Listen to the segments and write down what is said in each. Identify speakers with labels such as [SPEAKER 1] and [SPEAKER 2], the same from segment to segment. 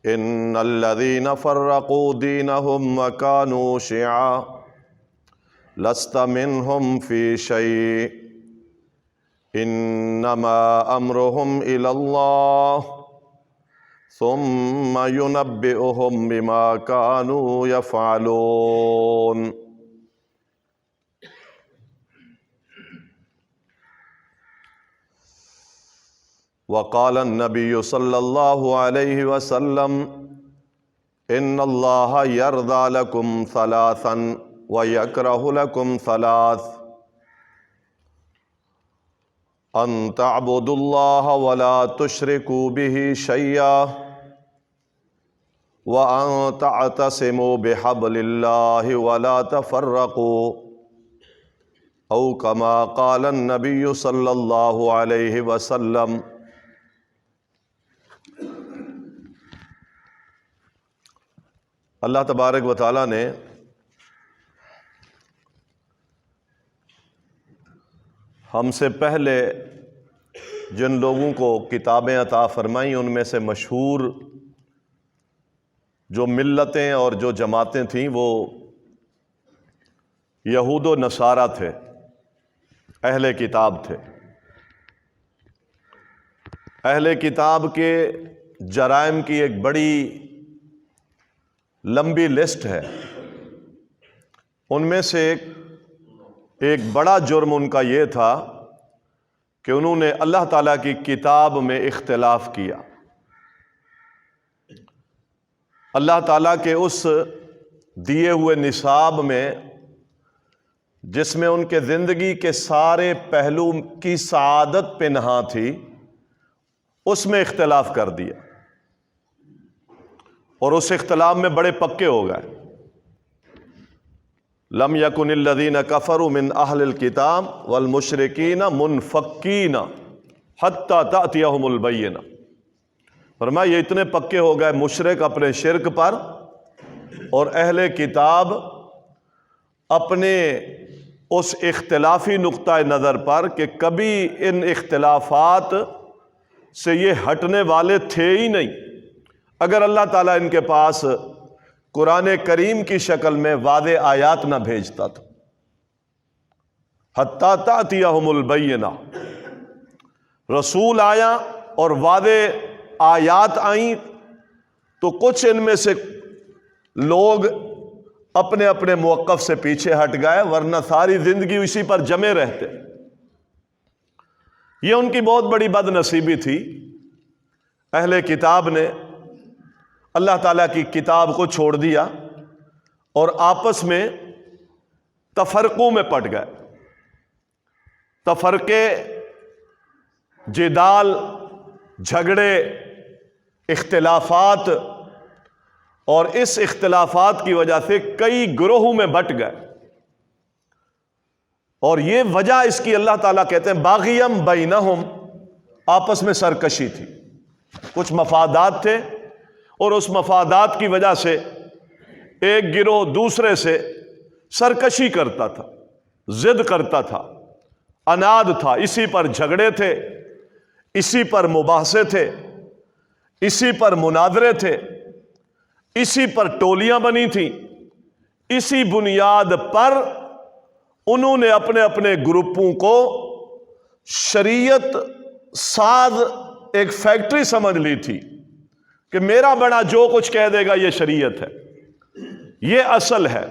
[SPEAKER 1] ان الذين فرقوا دينهم وكانوا شيعا لست منهم في شيء انما امرهم الى الله ثم ينبئهم بما كانوا يفعلون۔ وقال النبي صلى الله عليه وسلم ان الله يرضى لكم ثلاثا ويكره لكم ثلاث: ان تعبدوا الله ولا تشركوا به شيئا وان تعتصموا بحبل الله ولا تفرقوا، او كما قال النبي صلى الله عليه وسلم۔ اللہ تبارک و تعالیٰ نے ہم سے پہلے جن لوگوں کو کتابیں عطا فرمائیں ان میں سے مشہور جو ملتیں اور جو جماعتیں تھیں وہ یہود و نصارہ تھے، اہل کتاب تھے۔ اہل کتاب کے جرائم کی ایک بڑی لمبی لسٹ ہے، ان میں سے ایک بڑا جرم ان کا یہ تھا کہ انہوں نے اللہ تعالیٰ کی کتاب میں اختلاف کیا۔ اللہ تعالیٰ کے اس دیے ہوئے نصاب میں جس میں ان کے زندگی کے سارے پہلو کی سعادت پنہاں تھی، اس میں اختلاف کر دیا اور اس اختلاف میں بڑے پکے ہو گئے۔ لم یکن الذین کفروا من اہل الکتاب والمشرکین منفکین حتی تأتیہم البینہ۔ فرمایا یہ اتنے پکے ہو گئے مشرک اپنے شرک پر اور اہل کتاب اپنے اس اختلافی نقطہ نظر پر کہ کبھی ان اختلافات سے یہ ہٹنے والے تھے ہی نہیں اگر اللہ تعالیٰ ان کے پاس قرآن کریم کی شکل میں واضح آیات نہ بھیجتا تھا۔ حتیٰ تأتیہم البینہ، رسول آیا اور واضح آیات آئیں تو کچھ ان میں سے لوگ اپنے اپنے موقف سے پیچھے ہٹ گئے، ورنہ ساری زندگی اسی پر جمے رہتے۔ یہ ان کی بہت بڑی بد نصیبی تھی۔ اہل کتاب نے اللہ تعالیٰ کی کتاب کو چھوڑ دیا اور آپس میں تفرقوں میں پٹ گئے۔ تفرقے، جدال، جھگڑے، اختلافات، اور اس اختلافات کی وجہ سے کئی گروہوں میں بٹ گئے۔ اور یہ وجہ اس کی اللہ تعالیٰ کہتے ہیں باغیم بینہم، آپس میں سرکشی تھی، کچھ مفادات تھے اور اس مفادات کی وجہ سے ایک گروہ دوسرے سے سرکشی کرتا تھا، ضد کرتا تھا، عناد تھا، اسی پر جھگڑے تھے، اسی پر مباحثے تھے، اسی پر مناظرے تھے، اسی پر ٹولیاں بنی تھیں۔ اسی بنیاد پر انہوں نے اپنے اپنے گروپوں کو شریعت ساز ایک فیکٹری سمجھ لی تھی کہ میرا بڑا جو کچھ کہہ دے گا یہ شریعت ہے، یہ اصل ہے۔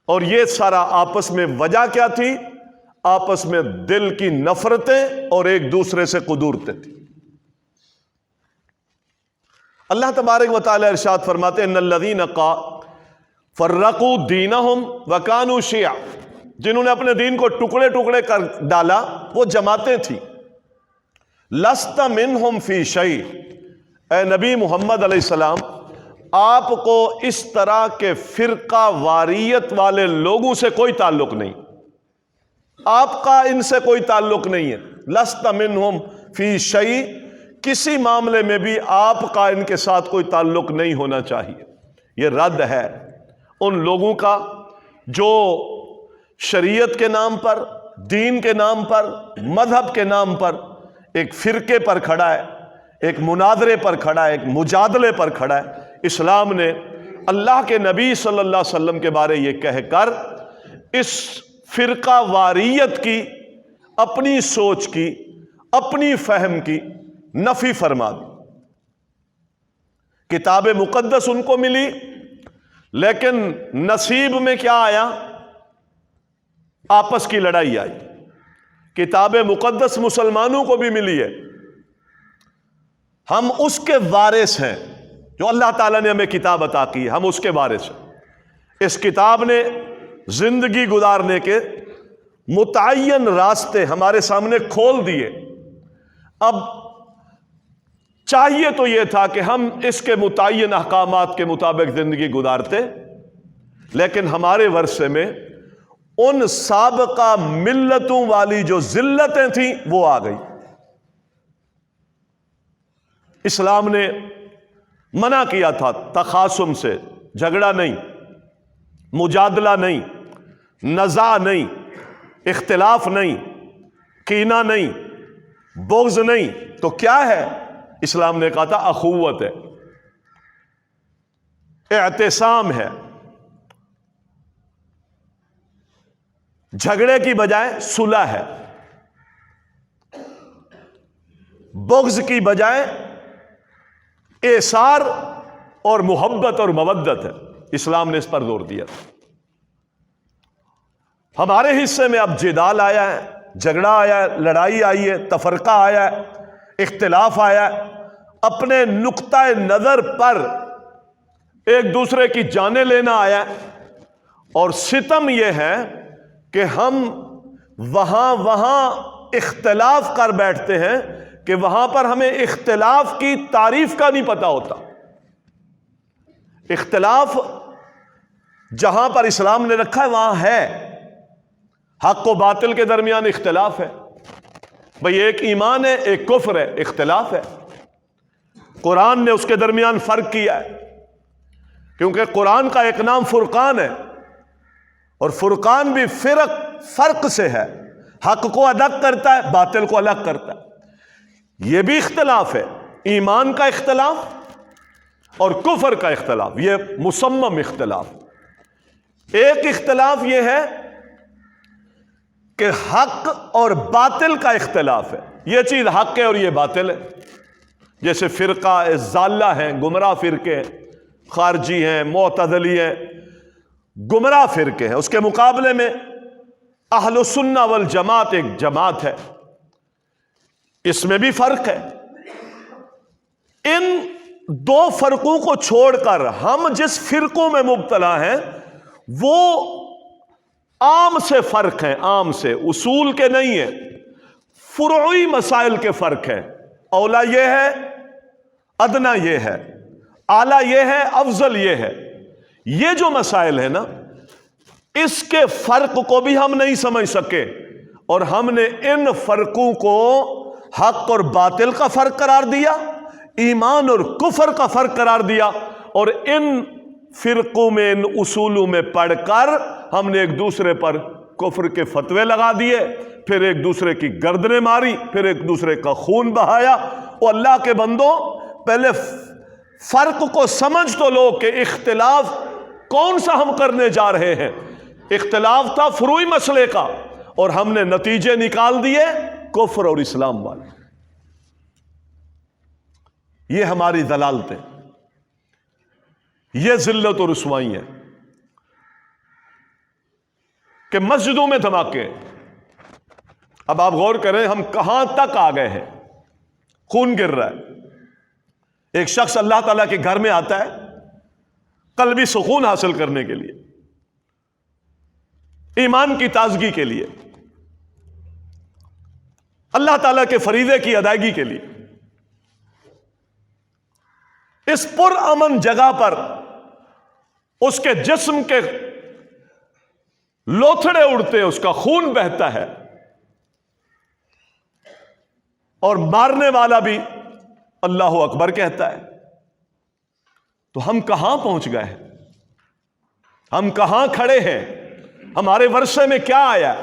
[SPEAKER 1] اور یہ سارا آپس میں وجہ کیا تھی؟ آپس میں دل کی نفرتیں اور ایک دوسرے سے قدورتیں تھیں۔ اللہ تبارک و تعالی ارشاد فرماتے ہیں ان الذین فرقوا دینہم وکانوا شیعا، جنہوں نے اپنے دین کو ٹکڑے ٹکڑے کر ڈالا وہ جماعتیں تھیں۔ لست منہم فی شیء، اے نبی محمد علیہ السلام آپ کو اس طرح کے فرقہ واریت والے لوگوں سے کوئی تعلق نہیں، آپ کا ان سے کوئی تعلق نہیں ہے۔ لست منہم فی شیء، کسی معاملے میں بھی آپ کا ان کے ساتھ کوئی تعلق نہیں ہونا چاہیے۔ یہ رد ہے ان لوگوں کا جو شریعت کے نام پر، دین کے نام پر، مذہب کے نام پر ایک فرقے پر کھڑا ہے، ایک مناظرے پر کھڑا ہے، ایک مجادلے پر کھڑا ہے، اسلام نے اللہ کے نبی صلی اللہ علیہ وسلم کے بارے یہ کہہ کر اس فرقہ واریت کی، اپنی سوچ کی، اپنی فہم کی نفی فرما دی۔ کتاب مقدس ان کو ملی، لیکن نصیب میں کیا آیا؟ آپس کی لڑائی آئی۔ کتاب مقدس مسلمانوں کو بھی ملی ہے، ہم اس کے وارث ہیں جو اللہ تعالیٰ نے ہمیں کتاب عطا کی، ہم اس کے وارث ہیں۔ اس کتاب نے زندگی گزارنے کے متعین راستے ہمارے سامنے کھول دیے۔ اب چاہیے تو یہ تھا کہ ہم اس کے متعین احکامات کے مطابق زندگی گزارتے، لیکن ہمارے ورثے میں ان سابقہ ملتوں والی جو ذلتیں تھیں وہ آ گئی۔ اسلام نے منع کیا تھا تخاصم سے، جھگڑا نہیں، مجادلہ نہیں، نزاع نہیں، اختلاف نہیں، کینہ نہیں، بغض نہیں، تو کیا ہے؟ اسلام نے کہا تھا اخوت ہے، اعتصام ہے، جھگڑے کی بجائے صلح ہے، بغض کی بجائے ایثار اور محبت اور مودت ہے۔ اسلام نے اس پر زور دیا۔ ہمارے حصے میں اب جدال آیا ہے، جھگڑا آیا ہے، لڑائی آئی ہے، تفرقہ آیا ہے، اختلاف آیا ہے، اپنے نقطہ نظر پر ایک دوسرے کی جانیں لینا آیا ہے، اور ستم یہ ہے کہ ہم وہاں اختلاف کر بیٹھتے ہیں کہ وہاں پر ہمیں اختلاف کی تعریف کا نہیں پتا ہوتا۔ اختلاف جہاں پر اسلام نے رکھا ہے وہاں ہے، حق و باطل کے درمیان اختلاف ہے، بھئی ایک ایمان ہے ایک کفر ہے، اختلاف ہے۔ قرآن نے اس کے درمیان فرق کیا ہے، کیونکہ قرآن کا ایک نام فرقان ہے، اور فرقان بھی فرق سے ہے، حق کو الگ کرتا ہے، باطل کو الگ کرتا ہے۔ یہ بھی اختلاف ہے، ایمان کا اختلاف اور کفر کا اختلاف، یہ مصمم اختلاف۔ ایک اختلاف یہ ہے کہ حق اور باطل کا اختلاف ہے، یہ چیز حق ہے اور یہ باطل ہے، جیسے فرقہ ضالہ ہیں، گمراہ فرقے ہیں، خارجی ہیں، معتزلی ہیں، گمراہ فرقے ہیں۔ اس کے مقابلے میں اہل السنہ والجماعت ایک جماعت ہے، اس میں بھی فرق ہے۔ ان دو فرقوں کو چھوڑ کر ہم جس فرقوں میں مبتلا ہیں وہ عام سے فرق ہیں، عام سے، اصول کے نہیں ہیں، فروعی مسائل کے فرق ہیں۔ اولا یہ ہے، ادنا یہ ہے، اعلیٰ یہ ہے، افضل یہ ہے۔ یہ جو مسائل ہیں نا، اس کے فرق کو بھی ہم نہیں سمجھ سکے، اور ہم نے ان فرقوں کو حق اور باطل کا فرق قرار دیا، ایمان اور کفر کا فرق قرار دیا، اور ان فرقوں میں، ان اصولوں میں پڑھ کر ہم نے ایک دوسرے پر کفر کے فتوے لگا دیے، پھر ایک دوسرے کی گردنیں ماری، پھر ایک دوسرے کا خون بہایا۔ وہ اللہ کے بندوں، پہلے فرق کو سمجھ تو لو کہ اختلاف کون سا ہم کرنے جا رہے ہیں۔ اختلاف تھا فروعی مسئلے کا، اور ہم نے نتیجے نکال دیے کفر اور اسلام والے۔ یہ ہماری ضلالتیں، یہ ذلت اور رسوائی ہے کہ مسجدوں میں دھماکے۔ اب آپ غور کریں ہم کہاں تک آ گئے ہیں، خون گر رہا ہے۔ ایک شخص اللہ تعالیٰ کے گھر میں آتا ہے قلبی سکون حاصل کرنے کے لیے، ایمان کی تازگی کے لیے، اللہ تعالیٰ کے فریضے کی ادائیگی کے لیے۔ اس پر امن جگہ پر اس کے جسم کے لوتھڑے اڑتے، اس کا خون بہتا ہے، اور مارنے والا بھی اللہ اکبر کہتا ہے۔ تو ہم کہاں پہنچ گئے ہیں؟ ہم کہاں کھڑے ہیں؟ ہمارے ورثے میں کیا آیا؟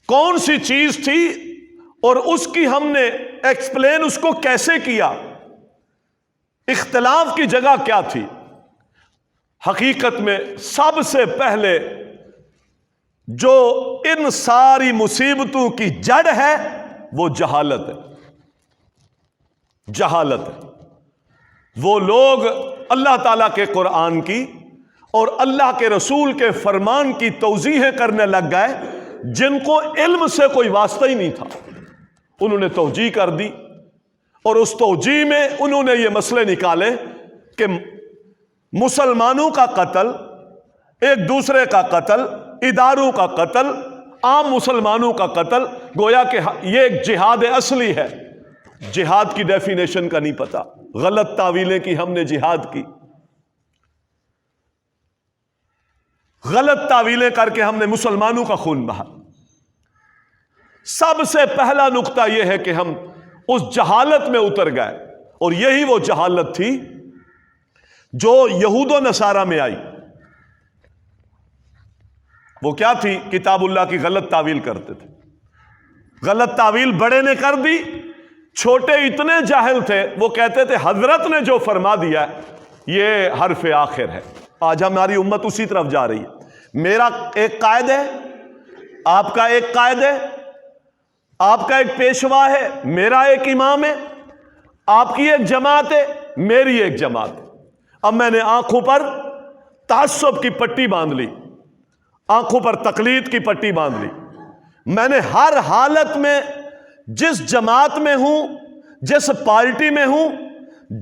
[SPEAKER 1] کون سی چیز تھی اور اس کی ہم نے ایکسپلین اس کو کیسے کیا، اختلاف کی جگہ کیا تھی؟ حقیقت میں سب سے پہلے جو ان ساری مصیبتوں کی جڑ ہے وہ جہالت ہے، جہالت ہے۔ وہ لوگ اللہ تعالیٰ کے قرآن کی اور اللہ کے رسول کے فرمان کی توضیحیں کرنے لگ گئے جن کو علم سے کوئی واسطہ ہی نہیں تھا، انہوں نے توجیہ کر دی، اور اس توجیہ میں انہوں نے یہ مسئلے نکالے کہ مسلمانوں کا قتل، ایک دوسرے کا قتل، اداروں کا قتل، عام مسلمانوں کا قتل، گویا کہ یہ ایک جہاد اصلی ہے۔ جہاد کی ڈیفینیشن کا نہیں پتا، غلط تعویلیں کی ہم نے جہاد کی، غلط تعویلیں کر کے ہم نے مسلمانوں کا خون بہا۔ سب سے پہلا نقطہ یہ ہے کہ ہم اس جہالت میں اتر گئے، اور یہی وہ جہالت تھی جو یہود و نصارہ میں آئی۔ وہ کیا تھی؟ کتاب اللہ کی غلط تعویل کرتے تھے۔ غلط تعویل بڑے نے کر دی، چھوٹے اتنے جاہل تھے وہ کہتے تھے حضرت نے جو فرما دیا یہ حرف آخر ہے۔ آج ہماری امت اسی طرف جا رہی ہے۔ میرا ایک قائد ہے، آپ کا ایک قائد ہے، آپ کا ایک پیشوا ہے، میرا ایک امام ہے، آپ کی ایک جماعت ہے، میری ایک جماعت ہے۔ اب میں نے آنکھوں پر تعصب کی پٹی باندھ لی، آنکھوں پر تقلید کی پٹی باندھ لی۔ میں نے ہر حالت میں جس جماعت میں ہوں، جس پارٹی میں ہوں،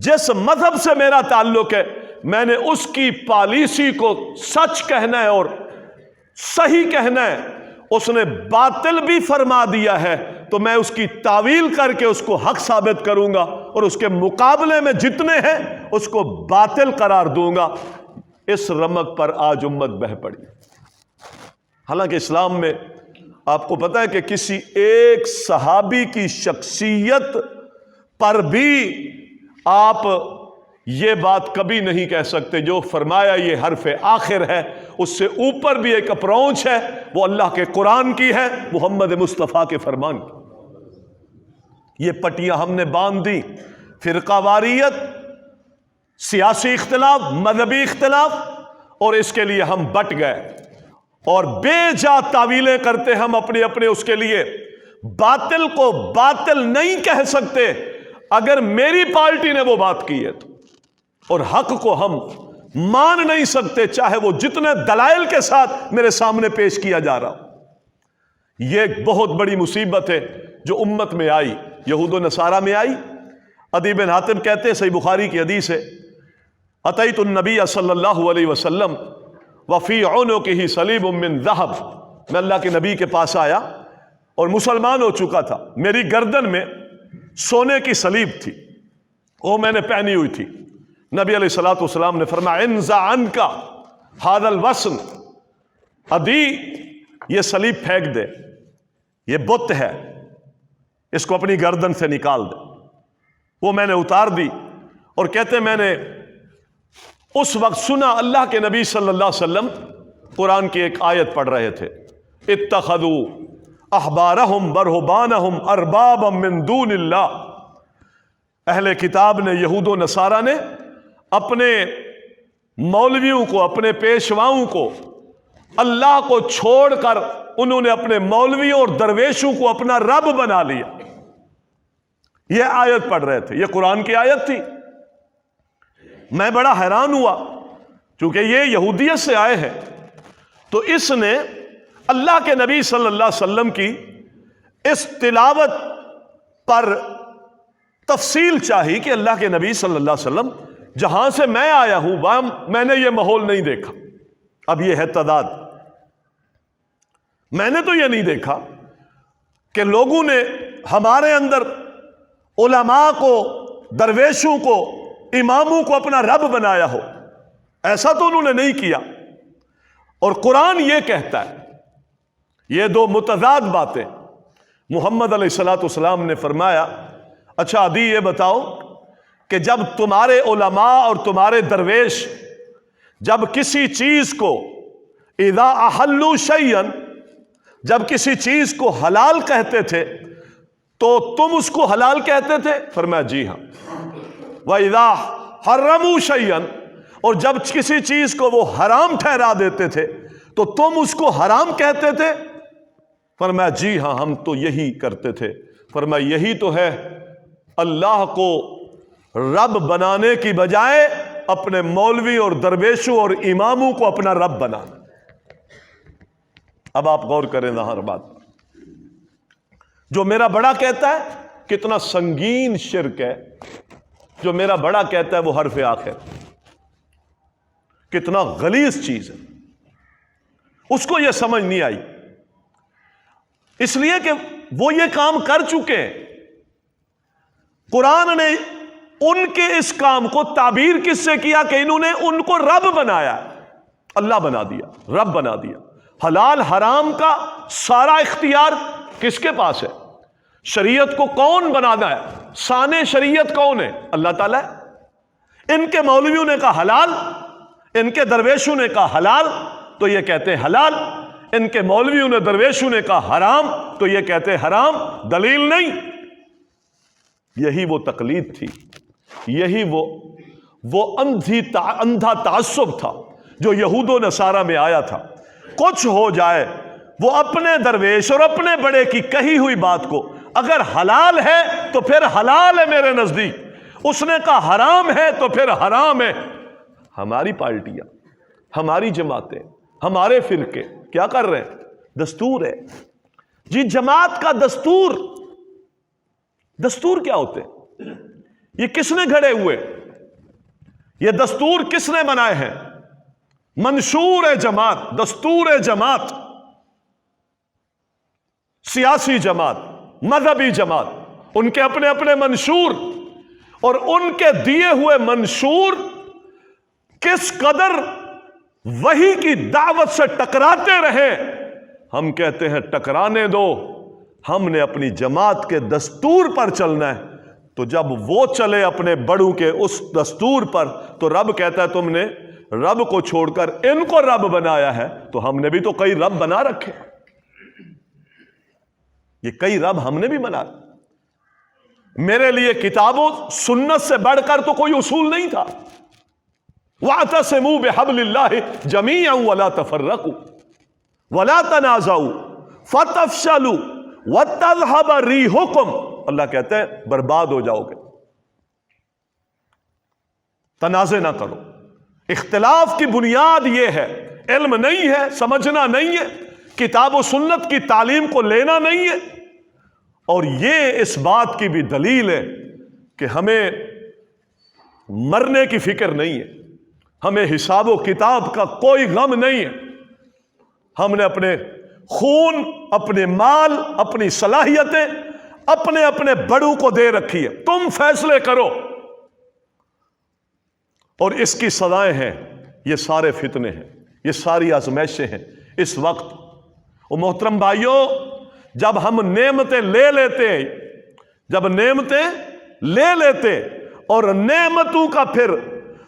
[SPEAKER 1] جس مذہب سے میرا تعلق ہے، میں نے اس کی پالیسی کو سچ کہنا ہے اور صحیح کہنا ہے۔ اس نے باطل بھی فرما دیا ہے تو میں اس کی تعویل کر کے اس کو حق ثابت کروں گا، اور اس کے مقابلے میں جتنے ہیں اس کو باطل قرار دوں گا۔ اس رمق پر آج امت بہہ پڑی۔ حالانکہ اسلام میں آپ کو پتا ہے کہ کسی ایک صحابی کی شخصیت پر بھی آپ یہ بات کبھی نہیں کہہ سکتے جو فرمایا یہ حرف آخر ہے، اس سے اوپر بھی ایک اپروچ ہے، وہ اللہ کے قرآن کی ہے، محمد مصطفیٰ کے فرمان کی۔ یہ پٹیاں ہم نے باندھ دی، فرقہ واریت، سیاسی اختلاف، مذہبی اختلاف، اور اس کے لیے ہم بٹ گئے اور بے جا تعویلیں کرتے ہم اپنے اپنے اس کے لیے۔ باطل کو باطل نہیں کہہ سکتے اگر میری پارٹی نے وہ بات کی ہے تو، اور حق کو ہم مان نہیں سکتے چاہے وہ جتنے دلائل کے ساتھ میرے سامنے پیش کیا جا رہا ہو۔ یہ ایک بہت بڑی مصیبت ہے جو امت میں آئی، یہود و نصارہ میں آئی۔ عدی بن حاتم کہتے ہیں، صحیح بخاری کی حدیث ہے، اتیت النبی صلی اللہ علیہ وسلم وفی عنقہ صلیب من ذہب، میں اللہ کے نبی کے پاس آیا اور مسلمان ہو چکا تھا، میری گردن میں سونے کی صلیب تھی، وہ میں نے پہنی ہوئی تھی۔ نبی علیہ الصلوۃ والسلام نے فرمایا انزع عنک ھذا الوسن، عدی یہ صلیب پھینک دے، یہ بت ہے، اس کو اپنی گردن سے نکال دے۔ وہ میں نے اتار دی، اور کہتے میں نے اس وقت سنا اللہ کے نبی صلی اللہ علیہ وسلم قرآن کی ایک آیت پڑھ رہے تھے، اتخذوا احبارہم ورہبانہم اربابا من دون اللہ۔ اہل کتاب نے، یہود و نصارہ نے اپنے مولویوں کو، اپنے پیشواؤں کو، اللہ کو چھوڑ کر انہوں نے اپنے مولویوں اور درویشوں کو اپنا رب بنا لیا۔ یہ آیت پڑھ رہے تھے، یہ قرآن کی آیت تھی۔ میں بڑا حیران ہوا، چونکہ یہ یہودیت سے آئے ہیں، تو اس نے اللہ کے نبی صلی اللہ علیہ وسلم کی اس تلاوت پر تفصیل چاہی کہ اللہ کے نبی صلی اللہ علیہ وسلم جہاں سے میں آیا ہوں وہاں میں نے یہ ماحول نہیں دیکھا۔ اب یہ ہے تضاد، میں نے تو یہ نہیں دیکھا کہ لوگوں نے ہمارے اندر علماء کو، درویشوں کو، اماموں کو اپنا رب بنایا ہو، ایسا تو انہوں نے نہیں کیا۔ اور قرآن یہ کہتا ہے، یہ دو متضاد باتیں۔ محمد علیہ الصلوۃ والسلام نے فرمایا، اچھا عدی یہ بتاؤ کہ جب تمہارے علماء اور تمہارے درویش جب کسی چیز کو اذا احلوا شیئا، جب کسی چیز کو حلال کہتے تھے تو تم اس کو حلال کہتے تھے؟ فرمایا جی ہاں۔ وَإِذَا حَرَّمُوا شَيْئًا، اور جب کسی چیز کو وہ حرام ٹھہرا دیتے تھے تو تم اس کو حرام کہتے تھے؟ فرمایا جی ہاں، ہم تو یہی کرتے تھے۔ فرمایا یہی تو ہے اللہ کو رب بنانے کی بجائے اپنے مولوی اور درویشوں اور اماموں کو اپنا رب بنانا۔ اب آپ غور کریں نا ہر بات، جو میرا بڑا کہتا ہے کتنا سنگین شرک ہے، جو میرا بڑا کہتا ہے وہ حرف آخر، کتنا غلیظ چیز ہے، اس کو یہ سمجھ نہیں آئی، اس لیے کہ وہ یہ کام کر چکے ہیں۔ قرآن نے ان کے اس کام کو تعبیر کس سے کیا کہ انہوں نے ان کو رب بنایا، اللہ بنا دیا، رب بنا دیا۔ حلال حرام کا سارا اختیار کس کے پاس ہے؟ شریعت کو کون بنانا ہے؟ سانے شریعت کون ہے؟ اللہ تعالیٰ ہے۔ ان کے مولویوں نے کہا حلال، ان کے درویشوں نے کہا حلال تو یہ کہتے ہیں حلال، ان کے مولویوں نے درویشوں نے کہا حرام تو یہ کہتے ہیں حرام، دلیل نہیں۔ یہی وہ تقلید تھی، یہی وہ اندھا تعصب تھا جو یہود و نصارہ میں آیا تھا۔ کچھ ہو جائے، وہ اپنے درویش اور اپنے بڑے کی کہی ہوئی بات کو اگر حلال ہے تو پھر حلال ہے میرے نزدیک، اس نے کہا حرام ہے تو پھر حرام ہے۔ ہماری پارٹیاں، ہماری جماعتیں، ہمارے فرقے کیا کر رہے ہیں؟ دستور ہے جی، جماعت کا دستور۔ دستور کیا ہوتے ہیں؟ یہ کس نے گھڑے ہوئے؟ یہ دستور کس نے بنائے ہیں؟ منشور ہے جماعت، دستور ہے جماعت، سیاسی جماعت، مذہبی جماعت، ان کے اپنے اپنے منشور، اور ان کے دیے ہوئے منشور کس قدر وحی کی دعوت سے ٹکراتے رہے۔ ہم کہتے ہیں ٹکرانے دو، ہم نے اپنی جماعت کے دستور پر چلنا ہے۔ تو جب وہ چلے اپنے بڑوں کے اس دستور پر تو رب کہتا ہے تم نے رب کو چھوڑ کر ان کو رب بنایا ہے، تو ہم نے بھی تو کئی رب بنا رکھے، یہ کئی رب ہم نے بھی بنا۔ میرے لیے کتاب و سنت سے بڑھ کر تو کوئی اصول نہیں تھا۔ وَاعْتَصِمُوا بِحَبْلِ اللَّهِ جَمِيعًا وَلَا تَفَرَّقُوا وَلَا تَنَازَعُوا فَتَفْشَلُوا وَتَذْهَبَ رِيحُكُمْ۔ اللہ کہتے ہیں برباد ہو جاؤ گے۔ تنازع نہ کرو۔ اختلاف کی بنیاد یہ ہے، علم نہیں ہے، سمجھنا نہیں ہے، کتاب و سنت کی تعلیم کو لینا نہیں ہے، اور یہ اس بات کی بھی دلیل ہے کہ ہمیں مرنے کی فکر نہیں ہے، ہمیں حساب و کتاب کا کوئی غم نہیں ہے۔ ہم نے اپنے خون، اپنے مال، اپنی صلاحیتیں اپنے اپنے بڑوں کو دے رکھی ہے، تم فیصلے کرو، اور اس کی سزائیں ہیں، یہ سارے فتنے ہیں، یہ ساری آزمائشیں ہیں اس وقت۔ اور محترم بھائیوں، جب ہم نعمتیں لے لیتے، جب نعمتیں لے لیتے اور نعمتوں کا پھر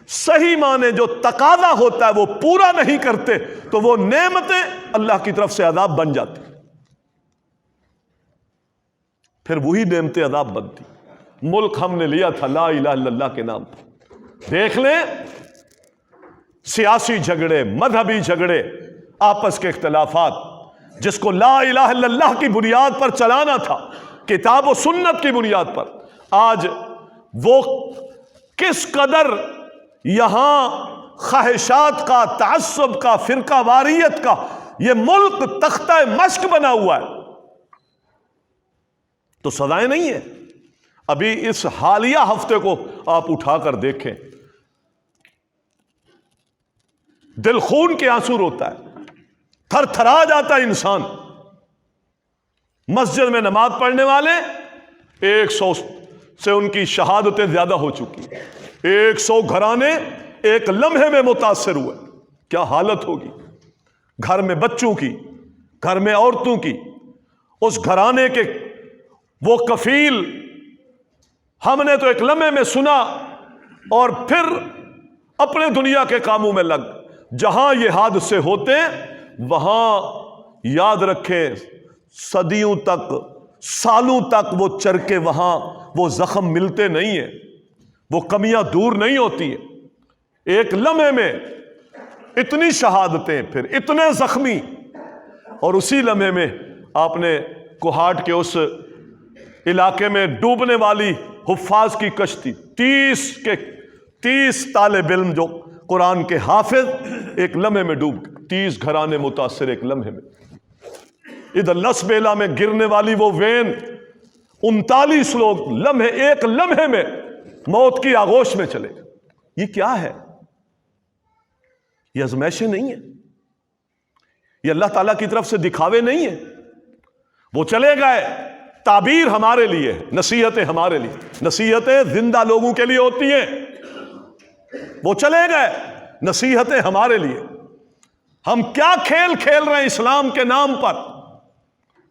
[SPEAKER 1] صحیح معنی جو تقاضا ہوتا ہے وہ پورا نہیں کرتے تو وہ نعمتیں اللہ کی طرف سے عذاب بن جاتی، پھر وہی نعمتیں عذاب بنتی۔ ملک ہم نے لیا تھا لا الہ الا اللہ کے نام پر، دیکھ لیں سیاسی جھگڑے، مذہبی جھگڑے، آپس کے اختلافات، جس کو لا الہ الا اللہ کی بنیاد پر چلانا تھا، کتاب و سنت کی بنیاد پر، آج وہ کس قدر یہاں خواہشات کا، تعصب کا، فرقہ واریت کا یہ ملک تختہ مشق بنا ہوا ہے۔ تو سزائیں نہیں ہیں۔ ابھی اس حالیہ ہفتے کو آپ اٹھا کر دیکھیں، دل خون کے آنسو روتا ہے، تھر تھرا جاتا ہے انسان۔ مسجد میں نماز پڑھنے والے 100 سے ان کی شہادتیں زیادہ ہو چکی ہیں، 100 گھرانے ایک لمحے میں متاثر ہوئے۔ کیا حالت ہوگی گھر میں بچوں کی، گھر میں عورتوں کی، اس گھرانے کے وہ کفیل، ہم نے تو ایک لمحے میں سنا اور پھر اپنے دنیا کے کاموں میں لگ۔ جہاں یہ حادثے ہوتے وہاں یاد رکھیں صدیوں تک سالوں تک وہ چرکے وہاں وہ زخم ملتے نہیں ہیں، وہ کمیاں دور نہیں ہوتی ہیں۔ ایک لمحے میں اتنی شہادتیں، پھر اتنے زخمی، اور اسی لمحے میں آپ نے کوہاٹ کے اس علاقے میں ڈوبنے والی حفاظ کی کشتی، 30 طالب علم جو قرآن کے حافظ ایک لمحے میں ڈوب گئے، 30 گھرانے متاثر ایک لمحے میں۔ ادھر لسبیلا میں گرنے والی وہ وین، 39 لوگ ایک لمحے میں موت کی آغوش میں چلے گئے۔ یہ کیا ہے؟ یہ ازمائشیں نہیں ہیں، یہ اللہ تعالیٰ کی طرف سے دکھاوے نہیں ہیں۔ وہ چلے گئے، تعبیر ہمارے لیے، نصیحتیں ہمارے لیے، نصیحتیں زندہ لوگوں کے لیے ہوتی ہیں۔ وہ چلے گئے، نصیحتیں ہمارے لیے۔ ہم کیا کھیل کھیل رہے ہیں اسلام کے نام پر،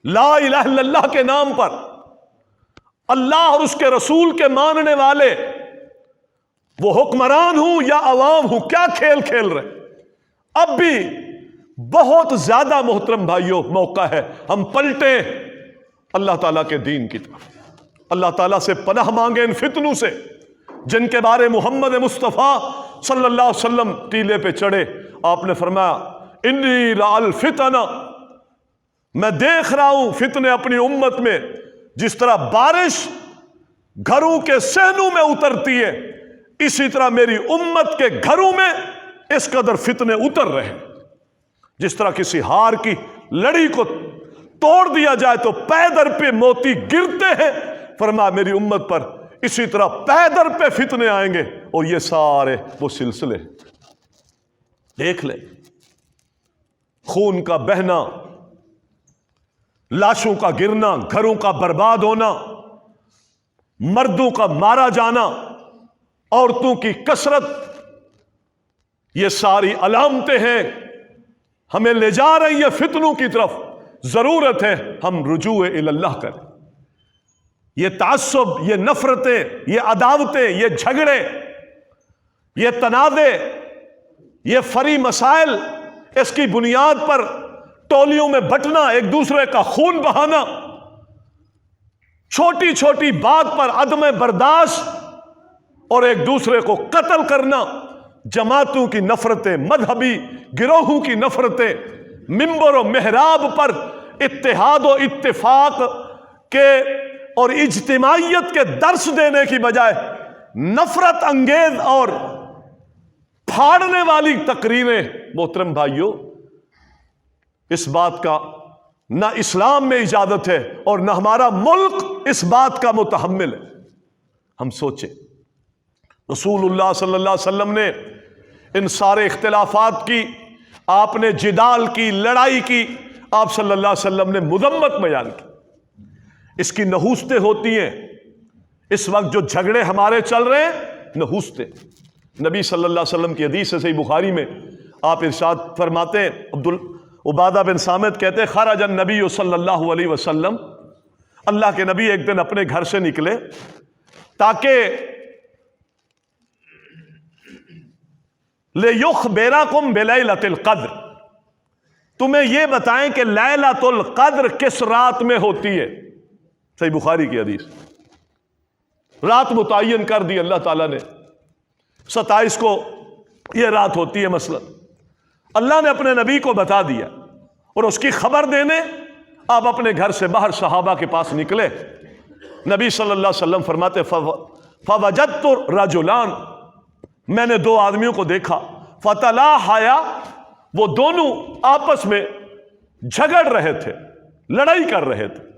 [SPEAKER 1] لا الہ الا اللہ کے نام پر؟ اللہ اور اس کے رسول کے ماننے والے، وہ حکمران ہوں یا عوام ہوں، کیا کھیل کھیل رہے ہیں؟ اب بھی بہت زیادہ محترم بھائیوں موقع ہے ہم پلٹیں اللہ تعالیٰ کے دین کی طرف، اللہ تعالیٰ سے پناہ مانگیں ان فتنوں سے جن کے بارے محمد مصطفیٰ صلی اللہ علیہ وسلم ٹیلے پہ چڑھے۔ آپ نے فرمایا انی را الفتنہ، میں دیکھ رہا ہوں فتنے اپنی امت میں، جس طرح بارش گھروں کے صحنوں میں اترتی ہے، اسی طرح میری امت کے گھروں میں اس قدر فتنے اتر رہے ہیں۔ جس طرح کسی ہار کی لڑی کو توڑ دیا جائے تو پے در پہ موتی گرتے ہیں، فرمایا میری امت پر اسی طرح پے در پہ فتنے آئیں گے، اور یہ سارے وہ سلسلے دیکھ لیں، خون کا بہنا، لاشوں کا گرنا، گھروں کا برباد ہونا، مردوں کا مارا جانا، عورتوں کی کثرت، یہ ساری علامتیں ہیں، ہمیں لے جا رہی ہے فتنوں کی طرف۔ ضرورت ہے ہم رجوع اللہ کریں۔ یہ تعصب، یہ نفرتیں، یہ عداوتیں، یہ جھگڑے، یہ تنازع، یہ فری مسائل، اس کی بنیاد پر ٹولیوں میں بٹنا، ایک دوسرے کا خون بہانا، چھوٹی چھوٹی بات پر عدم برداشت اور ایک دوسرے کو قتل کرنا، جماعتوں کی نفرتیں، مذہبی گروہوں کی نفرتیں، منبر و محراب پر اتحاد و اتفاق کے اور اجتماعیت کے درس دینے کی بجائے نفرت انگیز اور پھاڑنے والی تقریریں، محترم بھائیوں، اس بات کا نہ اسلام میں اجازت ہے اور نہ ہمارا ملک اس بات کا متحمل ہے۔ ہم سوچیں، رسول اللہ صلی اللہ علیہ وسلم نے ان سارے اختلافات کی، آپ نے جدال کی، لڑائی کی، آپ صلی اللہ علیہ وسلم نے مذمت بیان کی۔ اس کی نحوستیں ہوتی ہیں، اس وقت جو جھگڑے ہمارے چل رہے ہیں، نحوستیں۔ نبی صلی اللہ علیہ وسلم کی حدیث ہے صحیح بخاری میں، آپ ارشاد فرماتے ہیں، عبادہ بن صامت کہتے ہیں خرج النبی صلی اللہ علیہ وسلم، اللہ کے نبی ایک دن اپنے گھر سے نکلے تاکہ لِيُخْبِرَكُمْ بِلَيْلَةِ الْقَدْرِ، تمہیں یہ بتائیں کہ لیلۃ القدر کس رات میں ہوتی ہے۔ صحیح بخاری کی حدیث، رات متعین کر دی اللہ تعالیٰ نے، 27 کو یہ رات ہوتی ہے مثلا، اللہ نے اپنے نبی کو بتا دیا، اور اس کی خبر دینے آپ اپنے گھر سے باہر صحابہ کے پاس نکلے۔ نبی صلی اللہ علیہ وسلم فرماتے فوجدت رجلان، میں نے 2 آدمیوں کو دیکھا، فتلاحیا، وہ دونوں آپس میں جھگڑ رہے تھے، لڑائی کر رہے تھے،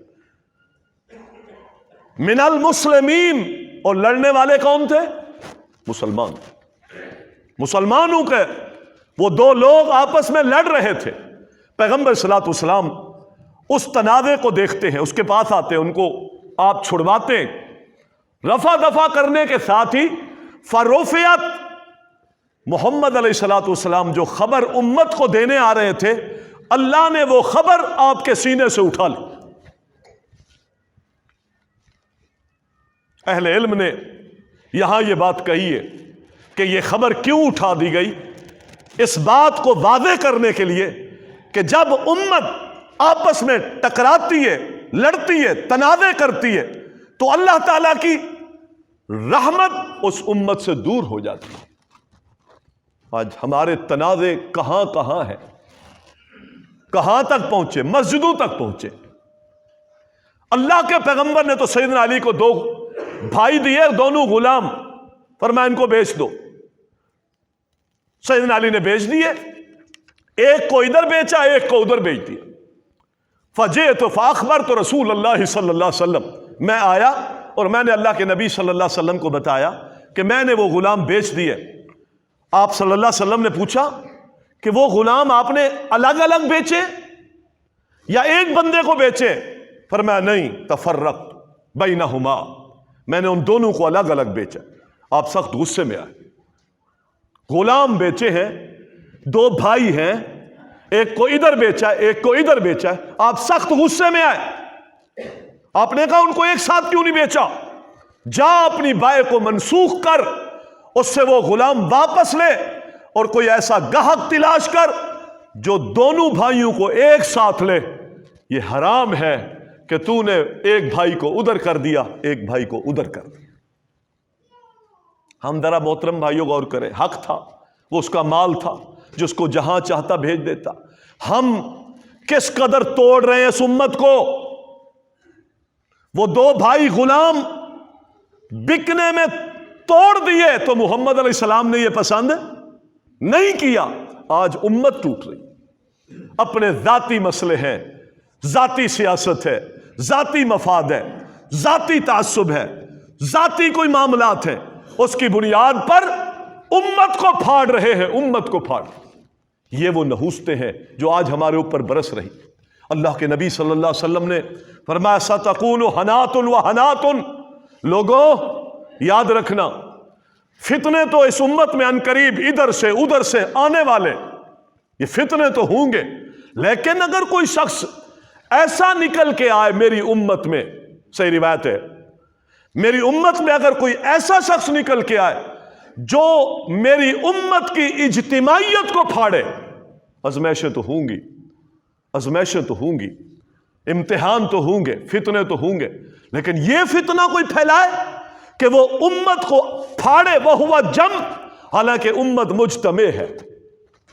[SPEAKER 1] من المسلمین، اور لڑنے والے کون تھے؟ مسلمان، مسلمانوں کے وہ 2 لوگ آپس میں لڑ رہے تھے۔ پیغمبر صلی اللہ علیہ وسلم اس تنازع کو دیکھتے ہیں، اس کے پاس آتے ہیں، ان کو آپ چھڑواتے ہیں، رفع دفع کرنے کے ساتھ ہی فرفعت، محمد علیہ الصلوۃ والسلام جو خبر امت کو دینے آ رہے تھے، اللہ نے وہ خبر آپ کے سینے سے اٹھا لی۔ اہل علم نے یہاں یہ بات کہی ہے کہ یہ خبر کیوں اٹھا دی گئی، اس بات کو واضح کرنے کے لیے کہ جب امت آپس میں ٹکراتی ہے، لڑتی ہے، تنازع کرتی ہے، تو اللہ تعالیٰ کی رحمت اس امت سے دور ہو جاتی ہے۔ آج ہمارے تنازع کہاں کہاں ہیں، کہاں تک پہنچے، مسجدوں تک پہنچے۔ اللہ کے پیغمبر نے تو سیدنا علی کو 2 بھائی دیے، دونوں غلام، فرمایا ان کو بیچ دو۔ سیدنا علی نے بیچ دیے، ایک کو ادھر بیچا، ایک کو ادھر بیچ دیا۔ فجئت فاخبرت رسول اللہ صلی اللہ علیہ وسلم، میں آیا اور میں نے اللہ کے نبی صلی اللہ علیہ وسلم کو بتایا کہ میں نے وہ غلام بیچ دیے۔ آپ صلی اللہ علیہ وسلم نے پوچھا کہ وہ غلام آپ نے الگ الگ بیچے یا ایک بندے کو بیچے؟ فرمایا نہیں، تفرقت بینہما، میں نے ان دونوں کو الگ الگ بیچا۔ آپ سخت غصے میں آئے، غلام بیچے ہیں، 2 بھائی ہیں، ایک کو ادھر بیچا ہے، ایک کو ادھر بیچا ہے، آپ سخت غصے میں آئے۔ آپ نے کہا ان کو ایک ساتھ کیوں نہیں بیچا؟ جا اپنی بائع کو منسوخ کر، اس سے وہ غلام واپس لے، اور کوئی ایسا گاہک تلاش کر جو دونوں بھائیوں کو ایک ساتھ لے۔ یہ حرام ہے کہ تو نے ایک بھائی کو ادھر کر دیا، ایک بھائی کو ادھر کر دیا۔ ہم ذرا محترم بھائیوں غور کریں، حق تھا، وہ اس کا مال تھا، جس کو جہاں چاہتا بھیج دیتا۔ ہم کس قدر توڑ رہے ہیں اس امت کو۔ وہ 2 بھائی غلام بکنے میں توڑ دیے تو محمد علیہ السلام نے یہ پسند نہیں کیا۔ آج امت ٹوٹ رہی، اپنے ذاتی مسئلے ہیں، ذاتی سیاست ہے، ذاتی مفاد ہے، ذاتی تعصب ہے، ذاتی کوئی معاملات ہیں، اس کی بنیاد پر امت کو پھاڑ رہے ہیں، امت کو پھاڑ۔ یہ وہ نحوستیں ہیں جو آج ہمارے اوپر برس رہی۔ اللہ کے نبی صلی اللہ علیہ وسلم نے فرمایا ستکون حنات و حنات، لوگوں یاد رکھنا فتنے تو اس امت میں عنقریب ادھر سے ادھر سے آنے والے، یہ فتنے تو ہوں گے، لیکن اگر کوئی شخص ایسا نکل کے آئے میری امت میں، صحیح روایت ہے، میری امت میں اگر کوئی ایسا شخص نکل کے آئے جو میری امت کی اجتماعیت کو پھاڑے، آزمائشیں تو ہوں گی، آزمائشیں تو ہوں گی، امتحان تو ہوں گے، فتنے تو ہوں گے، لیکن یہ فتنہ کوئی پھیلائے کہ وہ امت کو پھاڑے، وہ ہوا جم، حالانکہ امت مجتمع ہے۔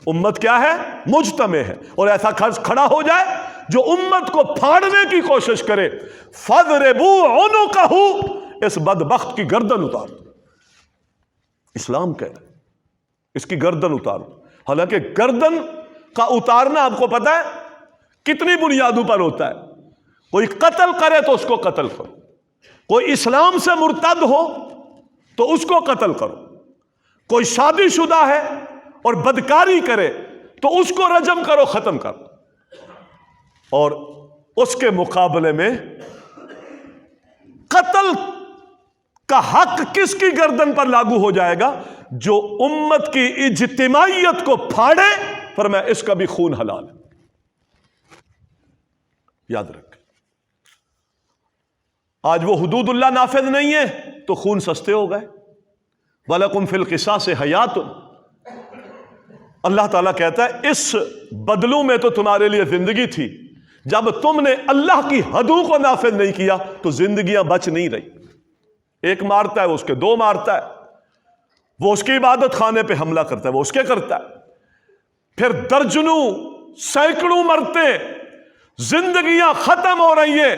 [SPEAKER 1] امت کیا ہے؟ مجتمع ہے، اور ایسا کھڑا ہو جائے جو امت کو پھاڑنے کی کوشش کرے، فَضْرِبُوا عُنُقَهُ، اس بدبخت کی گردن اتارو۔ اسلام کہہ رہا ہے اس کی گردن اتارو، حالانکہ گردن کا اتارنا آپ کو پتا ہے کتنی بنیادوں پر ہوتا ہے۔ کوئی قتل کرے تو اس کو قتل کرو، کوئی اسلام سے مرتد ہو تو اس کو قتل کرو، کوئی شادی شدہ ہے اور بدکاری کرے تو اس کو رجم کرو، ختم کرو، اور اس کے مقابلے میں قتل کا حق کس کی گردن پر لاگو ہو جائے گا؟ جو امت کی اجتماعیت کو پھاڑے، فرمایا اس کا بھی خون حلال ہے۔ یاد رکھ، آج وہ حدود اللہ نافذ نہیں ہے تو خون سستے ہو گئے۔ وَلَكُمْ فِي الْقِصَاصِ حَيَاتٌ، اللہ تعالیٰ کہتا ہے اس بدلوں میں تو تمہارے لیے زندگی تھی، جب تم نے اللہ کی حدوں کو نافذ نہیں کیا تو زندگیاں بچ نہیں رہی۔ ایک مارتا ہے وہ اس کے 2 مارتا ہے، وہ اس کی عبادت خانے پہ حملہ کرتا ہے وہ اس کے کرتا ہے، پھر درجنوں سینکڑوں مرتے، زندگیاں ختم ہو رہی ہیں،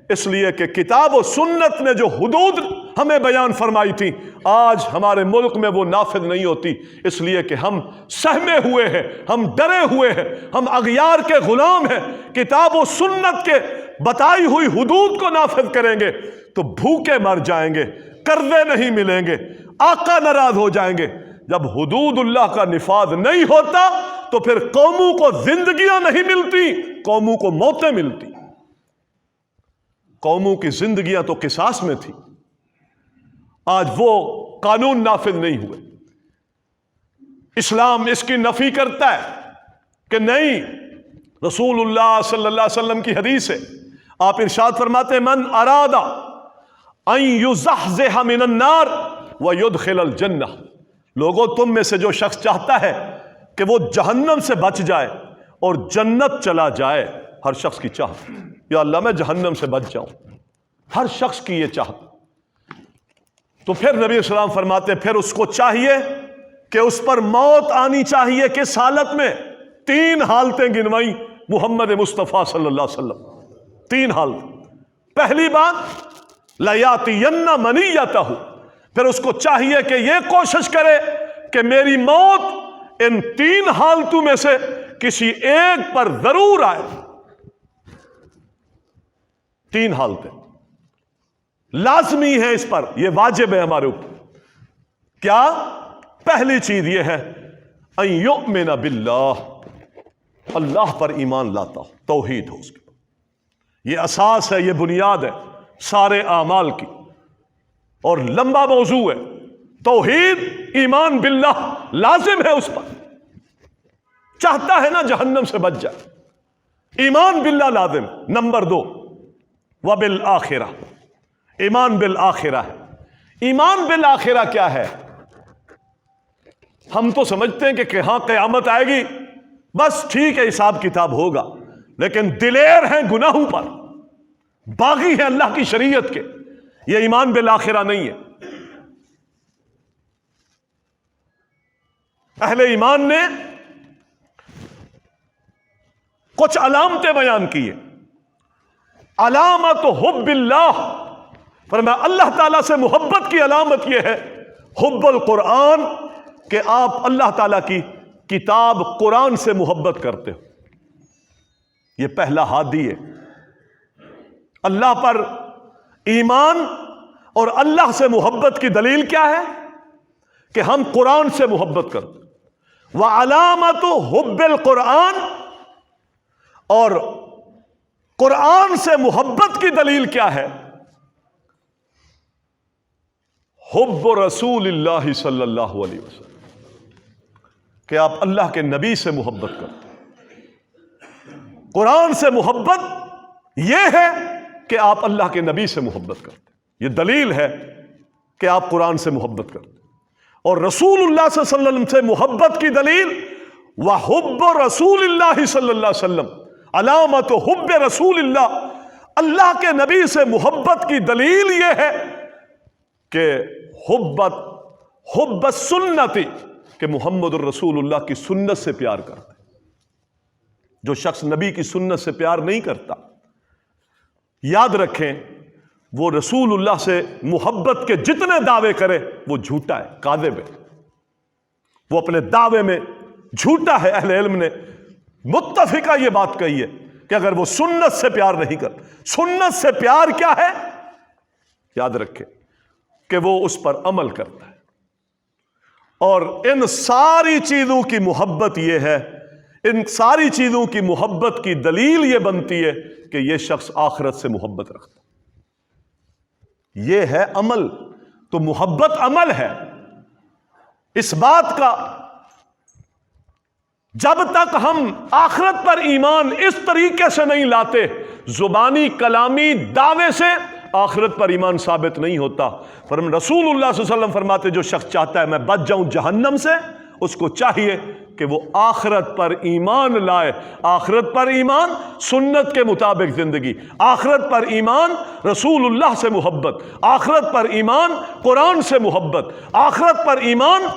[SPEAKER 1] اس لیے کہ کتاب و سنت نے جو حدود ہمیں بیان فرمائی تھی آج ہمارے ملک میں وہ نافذ نہیں ہوتی، اس لیے کہ ہم سہمے ہوئے ہیں، ہم ڈرے ہوئے ہیں، ہم اغیار کے غلام ہیں۔ کتاب و سنت کے بتائی ہوئی حدود کو نافذ کریں گے تو بھوکے مر جائیں گے، قرضے نہیں ملیں گے، آقا ناراض ہو جائیں گے۔ جب حدود اللہ کا نفاذ نہیں ہوتا تو پھر قوموں کو زندگیاں نہیں ملتی، قوموں کو موتیں ملتی۔ قوموں کی زندگیاں تو قصاص میں تھی، آج وہ قانون نافذ نہیں ہوئے۔ اسلام اس کی نفی کرتا ہے کہ نہیں، رسول اللہ صلی اللہ علیہ وسلم کی حدیث ہے، آپ ارشاد فرماتے ہیں من اراد ان یزحزح من النار ویدخل الجنہ، لوگوں تم میں سے جو شخص چاہتا ہے کہ وہ جہنم سے بچ جائے اور جنت چلا جائے، ہر شخص کی چاہت یا اللہ میں جہنم سے بچ جاؤں. ہر شخص کی یہ چاہت. تو پھر نبی السلام فرماتے پھر اس کو چاہیے کہ اس پر موت آنی چاہیے. کس حالت میں؟ 3 حالتیں گنوائی محمد مصطفیٰ صلی اللہ علیہ وسلم. 3 حالت. پہلی بات لَيَأْتِيَنَّ مَنِيَّتَهُ، پھر اس کو چاہیے کہ یہ کوشش کرے کہ میری موت ان 3 حالتوں میں سے کسی ایک پر ضرور آئے. 3 حالتیں لازمی ہے اس پر، یہ واجب ہے ہمارے اوپر. کیا؟ پہلی چیز یہ ہے ان یؤمن باللہ، اللہ پر ایمان لاتا ہو، توحید ہو اس کے. یہ اساس ہے، یہ بنیاد ہے سارے اعمال کی، اور لمبا موضوع ہے. توحید، ایمان باللہ لازم ہے اس پر. چاہتا ہے نا جہنم سے بچ جائے، ایمان باللہ لازم. نمبر 2 وبالآخرہ، ایمان بالآخرہ ہے. ایمان بالآخرہ کیا ہے؟ ہم تو سمجھتے ہیں کہ ہاں قیامت آئے گی، بس ٹھیک ہے حساب کتاب ہوگا، لیکن دلیر ہیں گناہوں پر، باغی ہیں اللہ کی شریعت کے. یہ ایمان بالآخرہ نہیں ہے. اہل ایمان نے کچھ علامتیں بیان کی ہیں. علامت حب اللہ، فرمایا اللہ تعالیٰ سے محبت کی علامت یہ ہے حب القرآن، کہ آپ اللہ تعالیٰ کی کتاب قرآن سے محبت کرتے ہو. یہ پہلا ہادی ہے. اللہ پر ایمان اور اللہ سے محبت کی دلیل کیا ہے؟ کہ ہم قرآن سے محبت کرتے. وعلامت حب القرآن، اور قرآن سے محبت کی دلیل کیا ہے؟ حب رسول اللہ صلی اللہ علیہ وسلم، کہ آپ اللہ کے نبی سے محبت کرتے. قرآن سے محبت یہ ہے کہ آپ اللہ کے نبی سے محبت کرتے. یہ دلیل ہے کہ آپ قرآن سے محبت کرتے. اور رسول اللہ صلی اللہ علیہ وسلم سے محبت کی دلیل وحب رسول اللہ صلی اللہ علیہ وسلم، علامت حب رسول اللہ، اللہ کے نبی سے محبت کی دلیل یہ ہے کہ حب سنتی، کہ محمد الرسول اللہ کی سنت سے پیار کرتا ہے. جو شخص نبی کی سنت سے پیار نہیں کرتا، یاد رکھیں وہ رسول اللہ سے محبت کے جتنے دعوے کرے وہ جھوٹا ہے، کاذب ہے. وہ اپنے دعوے میں جھوٹا ہے. اہل علم نے متفقہ یہ بات کہی ہے کہ اگر وہ سنت سے پیار نہیں کرتا. سنت سے پیار کیا ہے؟ یاد رکھیں کہ وہ اس پر عمل کرتا ہے. اور ان ساری چیزوں کی محبت یہ ہے، ان ساری چیزوں کی محبت کی دلیل یہ بنتی ہے کہ یہ شخص آخرت سے محبت رکھتا. یہ ہے عمل. تو محبت عمل ہے. اس بات کا جب تک ہم آخرت پر ایمان اس طریقے سے نہیں لاتے، زبانی کلامی دعوے سے آخرت پر ایمان ثابت نہیں ہوتا. رسول اللہ صلی اللہ علیہ وسلم فرماتے جو شخص چاہتا ہے میں بچ جاؤں جہنم سے، اس کو چاہیے کہ وہ آخرت پر ایمان لائے. آخرت پر ایمان، سنت کے مطابق زندگی. آخرت پر ایمان، رسول اللہ سے محبت. آخرت پر ایمان، قرآن سے محبت. آخرت پر ایمان،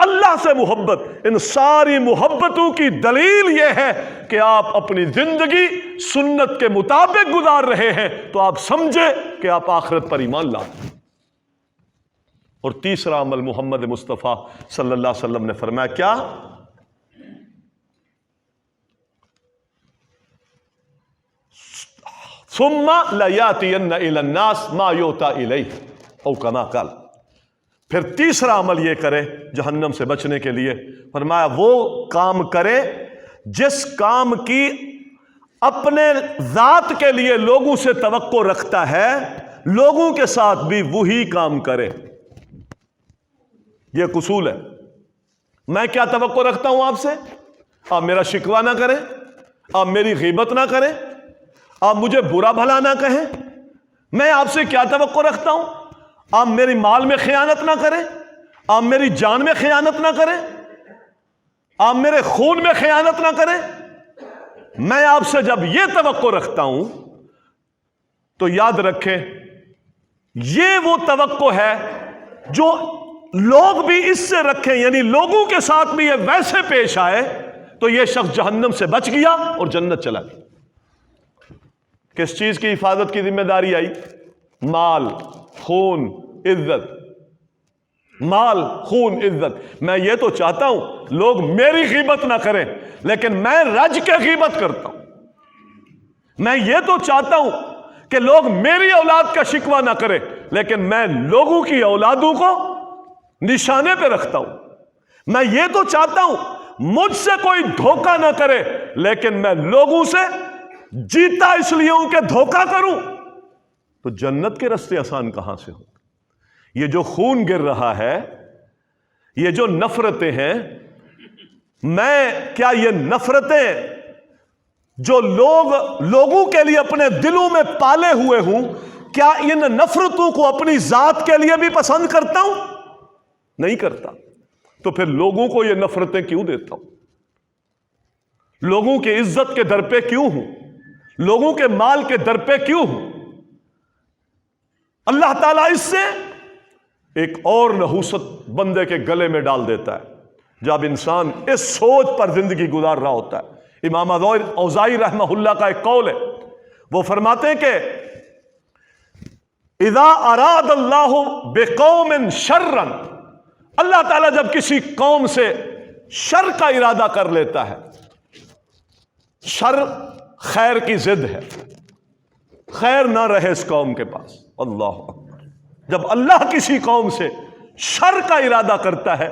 [SPEAKER 1] اللہ سے محبت. ان ساری محبتوں کی دلیل یہ ہے کہ آپ اپنی زندگی سنت کے مطابق گزار رہے ہیں، تو آپ سمجھے کہ آپ آخرت پر ایمان لاتے ہیں. اور تیسرا عمل محمد مصطفیٰ صلی اللہ علیہ وسلم نے فرمایا کیا؟ ثم لَيَأْتِيَنَّ إِلَى النَّاسِ مَا يُؤْتَى إِلَيْهِ او کما قال. پھر تیسرا عمل یہ کرے جہنم سے بچنے کے لیے، فرمایا وہ کام کرے جس کام کی اپنے ذات کے لیے لوگوں سے توقع رکھتا ہے، لوگوں کے ساتھ بھی وہی کام کرے. یہ اصول ہے. میں کیا توقع رکھتا ہوں آپ سے؟ آپ میرا شکوہ نہ کریں، آپ میری غیبت نہ کریں، آپ مجھے برا بھلا نہ کہیں. میں آپ سے کیا توقع رکھتا ہوں؟ آپ میری مال میں خیانت نہ کریں، آپ میری جان میں خیانت نہ کریں، آپ میرے خون میں خیانت نہ کریں. میں آپ سے جب یہ توقع رکھتا ہوں تو یاد رکھیں یہ وہ توقع ہے جو لوگ بھی اس سے رکھیں، یعنی لوگوں کے ساتھ بھی یہ ویسے پیش آئے تو یہ شخص جہنم سے بچ گیا اور جنت چلا گیا۔ کس چیز کی حفاظت کی ذمہ داری آئی؟ مال، خون، عزت۔ مال، خون، عزت۔ میں یہ تو چاہتا ہوں لوگ میری غیبت نہ کریں، لیکن میں رج کے غیبت کرتا ہوں۔ میں یہ تو چاہتا ہوں کہ لوگ میری اولاد کا شکوہ نہ کریں، لیکن میں لوگوں کی اولادوں کو نشانے پہ رکھتا ہوں۔ میں یہ تو چاہتا ہوں مجھ سے کوئی دھوکہ نہ کرے، لیکن میں لوگوں سے جیتا اس لیے ہوں کہ دھوکہ کروں۔ تو جنت کے راستے آسان کہاں سے ہو؟ یہ جو خون گر رہا ہے، یہ جو نفرتیں ہیں، میں کیا یہ نفرتیں جو لوگوں کے لیے اپنے دلوں میں پالے ہوئے ہوں، کیا ان نفرتوں کو اپنی ذات کے لیے بھی پسند کرتا ہوں؟ نہیں کرتا۔ تو پھر لوگوں کو یہ نفرتیں کیوں دیتا ہوں؟ لوگوں کی عزت کے در پہ کیوں ہوں؟ لوگوں کے مال کے در پہ کیوں ہوں؟ اللہ تعالیٰ اس سے ایک اور نحوست بندے کے گلے میں ڈال دیتا ہے جب انسان اس سوچ پر زندگی گزار رہا ہوتا ہے۔ امام اوزائی رحمہ اللہ کا ایک قول ہے، وہ فرماتے ہیں کہ اذا اراد اللہ بقوم شرا، اللہ تعالیٰ جب کسی قوم سے شر کا ارادہ کر لیتا ہے، شر خیر کی ضد ہے، خیر نہ رہے اس قوم کے پاس، اللہ اکبر، جب اللہ کسی قوم سے شر کا ارادہ کرتا ہے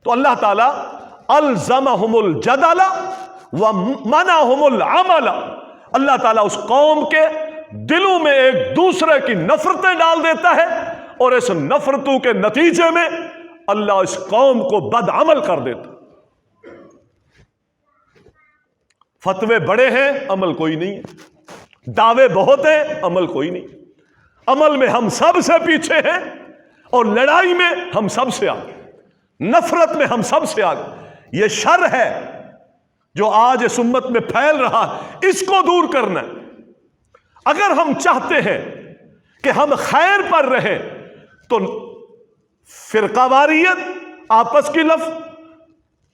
[SPEAKER 1] تو اللہ تعالیٰ الزمہم الجدل ومنعہم العمل، اللہ تعالیٰ اس قوم کے دلوں میں ایک دوسرے کی نفرتیں ڈال دیتا ہے، اور اس نفرتوں کے نتیجے میں اللہ اس قوم کو بد عمل کر دیتا۔ فتوے بڑے ہیں، عمل کوئی نہیں ہے، دعوے بہت ہیں، عمل کوئی نہیں۔ عمل میں ہم سب سے پیچھے ہیں، اور لڑائی میں ہم سب سے آگے، نفرت میں ہم سب سے آگے۔ یہ شر ہے جو آج اس امت میں پھیل رہا ہے، اس کو دور کرنا ہے۔ اگر ہم چاہتے ہیں کہ ہم خیر پر رہیں تو فرقہ واریت، آپس کی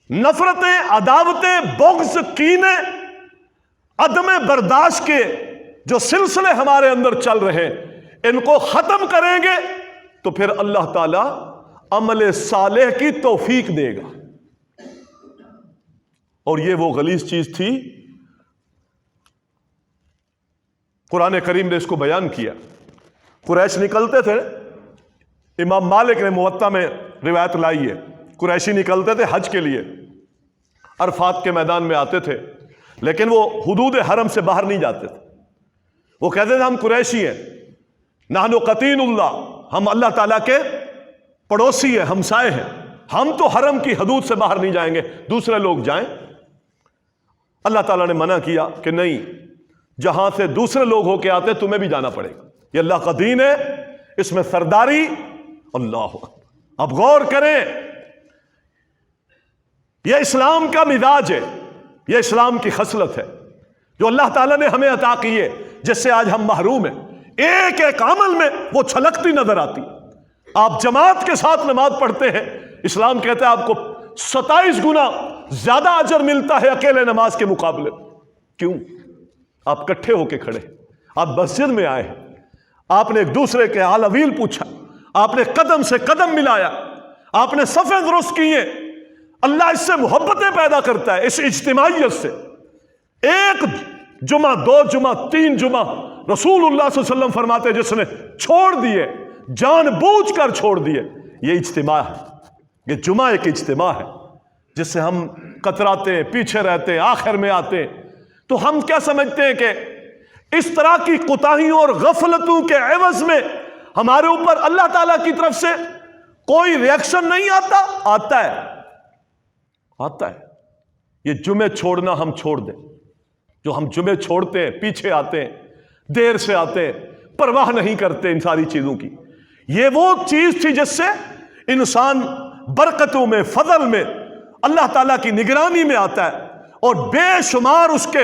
[SPEAKER 1] نفرتیں، عداوتیں، بغض، کینے، عدم برداشت کے جو سلسلے ہمارے اندر چل رہے ہیں، ان کو ختم کریں گے تو پھر اللہ تعالی عمل صالح کی توفیق دے گا۔ اور یہ وہ غلیظ چیز تھی، قرآن کریم نے اس کو بیان کیا۔ قریش نکلتے تھے، امام مالک نے موطا میں روایت لائی ہے، قریشی نکلتے تھے حج کے لیے، عرفات کے میدان میں آتے تھے، لیکن وہ حدود حرم سے باہر نہیں جاتے تھے۔ وہ کہتے تھے ہم قریشی ہیں، نحن قتین اللہ، ہم اللہ تعالیٰ کے پڑوسی ہیں، ہمسائے ہیں، ہم تو حرم کی حدود سے باہر نہیں جائیں گے، دوسرے لوگ جائیں۔ اللہ تعالیٰ نے منع کیا کہ نہیں، جہاں سے دوسرے لوگ ہو کے آتے تمہیں بھی جانا پڑے گا، یہ اللہ کا دین ہے، اس میں سرداری۔ اللہ اب غور کریں، یہ اسلام کا مزاج ہے، یہ اسلام کی خصلت ہے جو اللہ تعالیٰ نے ہمیں عطا کی ہے، جس سے آج ہم محروم ہیں۔ ایک ایک عمل میں وہ چھلکتی نظر آتی۔ آپ جماعت کے ساتھ نماز پڑھتے ہیں، اسلام کہتا ہے آپ کو 27 گنا زیادہ اجر ملتا ہے اکیلے نماز کے مقابلے۔ کیوں؟ آپ کٹھے ہو کے کھڑے، آپ مسجد میں آئے، آپ نے ایک دوسرے کے حال اویل پوچھا، آپ نے قدم سے قدم ملایا، آپ نے صفیں درست کیے۔ اللہ اس سے محبتیں پیدا کرتا ہے، اس اجتماعیت سے۔ ایک جمعہ، 2 جمعہ، 3 جمعہ، رسول اللہ صلی اللہ علیہ وسلم فرماتے جس نے چھوڑ دیے، جان بوجھ کر چھوڑ دیے، یہ اجتماع ہے، یہ جمعہ ایک اجتماع ہے جس سے ہم کتراتے ہیں، پیچھے رہتے ہیں، آخر میں آتے ہیں۔ تو ہم کیا سمجھتے ہیں کہ اس طرح کی کوتاہیوں اور غفلتوں کے عوض میں ہمارے اوپر اللہ تعالیٰ کی طرف سے کوئی ریئیکشن نہیں آتا؟ آتا ہے، آتا ہے۔ یہ جمعے چھوڑنا ہم چھوڑ دیں، جو ہم جمعے چھوڑتے ہیں، پیچھے آتے ہیں، دیر سے آتے ہیں، پرواہ نہیں کرتے ان ساری چیزوں کی۔ یہ وہ چیز تھی جس سے انسان برکتوں میں، فضل میں، اللہ تعالیٰ کی نگرانی میں آتا ہے، اور بے شمار اس کے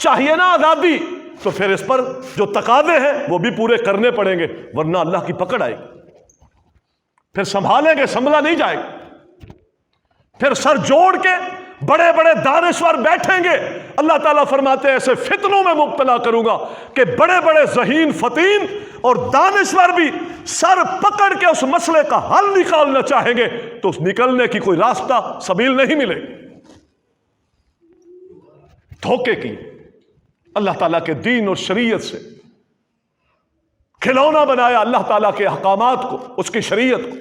[SPEAKER 1] چاہیے نا آزادی، تو پھر اس پر جو تقاضے ہیں وہ بھی پورے کرنے پڑیں گے، ورنہ اللہ کی پکڑ آئے گی، پھر سنبھالیں گے سنبھلا نہیں جائے گا، پھر سر جوڑ کے بڑے بڑے دانشور بیٹھیں گے، اللہ تعالیٰ فرماتے ہیں ایسے فتنوں میں مبتلا کروں گا کہ بڑے بڑے ذہین فطین اور دانشور بھی سر پکڑ کے اس مسئلے کا حل نکالنا چاہیں گے تو اس نکلنے کی کوئی راستہ سبیل نہیں ملے گی۔ دھوکے کی اللہ تعالیٰ کے دین اور شریعت سے کھلونا بنایا اللہ تعالیٰ کے احکامات کو، اس کی شریعت کو،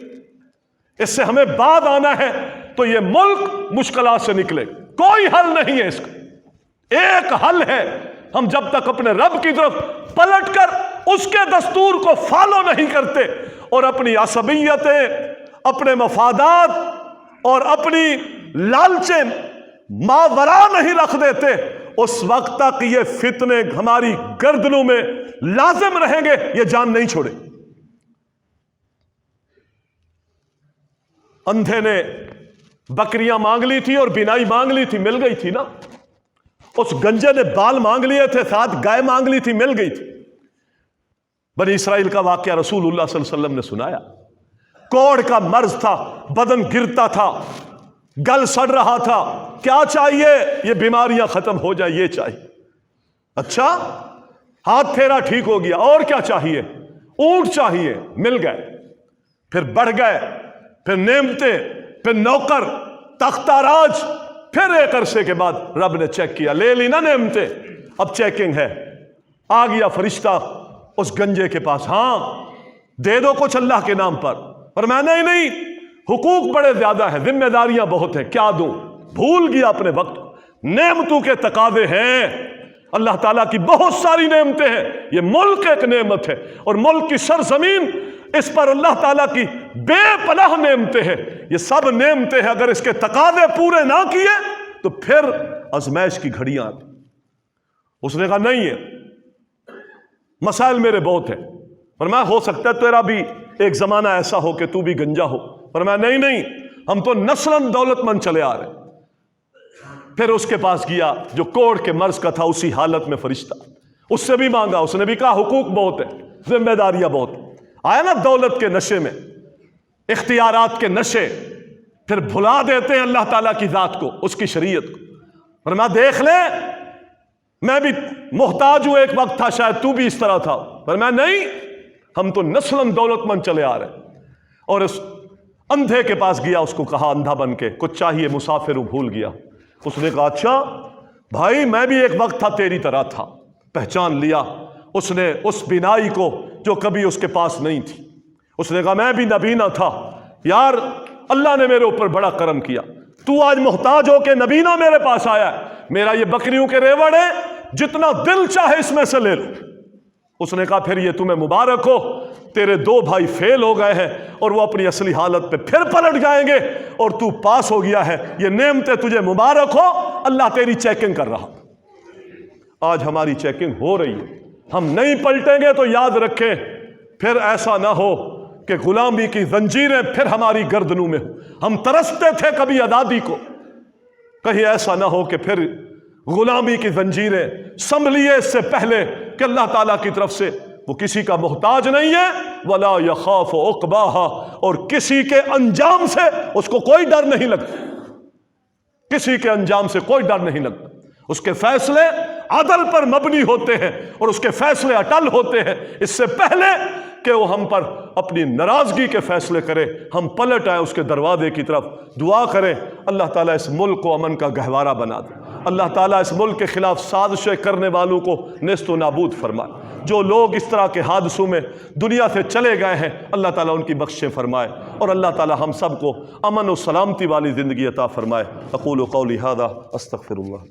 [SPEAKER 1] اس سے ہمیں بعد آنا ہے تو یہ ملک مشکلات سے نکلے، کوئی حل نہیں ہے اس کا، ایک حل ہے، ہم جب تک اپنے رب کی طرف پلٹ کر اس کے دستور کو فالو نہیں کرتے اور اپنی عصبیتیں، اپنے مفادات اور اپنی لالچیں ماورا نہیں رکھ دیتے، اس وقت تک یہ فتنے ہماری گردنوں میں لازم رہیں گے، یہ جان نہیں چھوڑے۔ اندھے نے بکریاں مانگ لی تھی اور بینائی مانگ لی تھی، مل گئی تھی نا، اس گنجے نے بال مانگ لیے تھے، ساتھ گائے مانگ لی تھی، مل گئی تھی۔ بنی اسرائیل کا واقعہ رسول اللہ صلی اللہ علیہ وسلم نے سنایا، کوڑ کا مرض تھا، بدن گرتا تھا، گل سڑ رہا تھا، کیا چاہیے؟ یہ بیماریاں ختم ہو جائے، یہ چاہیے۔ اچھا، ہاتھ پھیرا ٹھیک ہو گیا، اور کیا چاہیے؟ اونٹ چاہیے، مل گئے، پھر بڑھ گئے، پھر نعمتیں، پھر نوکر، تختہ راج، پھر ایک عرصے کے بعد رب نے چیک کیا، لے لی نا نعمتیں، اب چیکنگ ہے، آ گیا فرشتہ اس گنجے کے پاس، ہاں دے دو کچھ اللہ کے نام پر، اور میں نہیں، حقوق بڑے زیادہ ہیں، ذمہ داریاں بہت ہیں، کیا دوں؟ بھول گیا اپنے وقت، نعمتوں کے تقاضے ہیں، اللہ تعالیٰ کی بہت ساری نعمتیں ہیں، یہ ملک ایک نعمت ہے، اور ملک کی سرزمین، اس پر اللہ تعالیٰ کی بے پناہ نعمتیں ہیں، یہ سب نعمتیں ہیں، اگر اس کے تقاضے پورے نہ کیے تو پھر آزمائش کی گھڑیاں آتی۔ اس نے کہا نہیں ہے، مسائل میرے بہت ہیں، فرمایا ہو سکتا ہے تیرا بھی ایک زمانہ ایسا ہو کہ تو بھی گنجا ہو، فرمایا نہیں، ہم تو نسلاً دولت مند چلے آ رہے۔ پھر اس کے پاس گیا جو کوڑ کے مرض کا تھا، اسی حالت میں فرشتہ، اس سے بھی مانگا، اس نے بھی کہا حقوق بہت ہیں، ذمہ داریاں بہت ہیں۔ آیا نا دولت کے نشے میں، اختیارات کے نشے، پھر بھلا دیتے ہیں اللہ تعالیٰ کی ذات کو، اس کی شریعت کو۔ فرمایا دیکھ لے، میں بھی محتاج ہوں، ایک وقت تھا شاید تو بھی اس طرح تھا، فرمایا نہیں، ہم تو نسلاً دولت مند چلے آ رہے۔ اور اس اندھے کے پاس گیا، اس کو کہا اندھا بن کے کچھ چاہیے، مسافر ہوں، بھول گیا۔ اس نے کہا اچھا بھائی، میں بھی ایک وقت تھا تیری طرح تھا، پہچان لیا۔ اس نے اس بینائی کو جو کبھی اس کے پاس نہیں تھی، اس نے کہا میں بھی نبینا تھا، یار اللہ نے میرے اوپر بڑا کرم کیا، تو آج محتاج ہو کے نبینا میرے پاس آیا ہے، میرا یہ بکریوں کے ریوڑ ہے، جتنا دل چاہے اس میں سے لے لو۔ اس نے کہا پھر یہ تمہیں مبارک ہو، تیرے دو بھائی فیل ہو گئے ہیں اور وہ اپنی اصلی حالت پہ پھر پلٹ جائیں گے، اور تو پاس ہو گیا ہے، یہ نعمتیں تجھے مبارک ہو، اللہ تیری چیکنگ کر رہا۔ آج ہماری چیکنگ ہو رہی ہے، ہم نہیں پلٹیں گے تو یاد رکھیں پھر ایسا نہ ہو کہ غلامی کی زنجیریں پھر ہماری گردنوں میں ہوں۔ ہم ترستے تھے کبھی آزادی کو، کہیں ایسا نہ ہو کہ پھر غلامی کی زنجیریں سنبھلیے اس سے پہلے کہ اللہ تعالیٰ کی طرف سے وہ کسی کا محتاج نہیں ہے، وَلَا يَخَافُ عُقْبَاهَا، اور کسی کے انجام سے اس کو کوئی ڈر نہیں لگتا، کسی کے انجام سے کوئی ڈر نہیں لگتا، اس کے فیصلے عدل پر مبنی ہوتے ہیں اور اس کے فیصلے اٹل ہوتے ہیں۔ اس سے پہلے کہ وہ ہم پر اپنی ناراضگی کے فیصلے کرے، ہم پلٹ آئے اس کے دروازے کی طرف، دعا کریں اللہ تعالیٰ اس ملک کو امن کا گہوارہ بنا دے، اللہ تعالیٰ اس ملک کے خلاف سازشیں کرنے والوں کو نیست و نابود فرمائے، جو لوگ اس طرح کے حادثوں میں دنیا سے چلے گئے ہیں اللہ تعالیٰ ان کی بخشیں فرمائے، اور اللہ تعالیٰ ہم سب کو امن و سلامتی والی زندگی عطا فرمائے۔ اقول قولی ھذا استغفر اللہ۔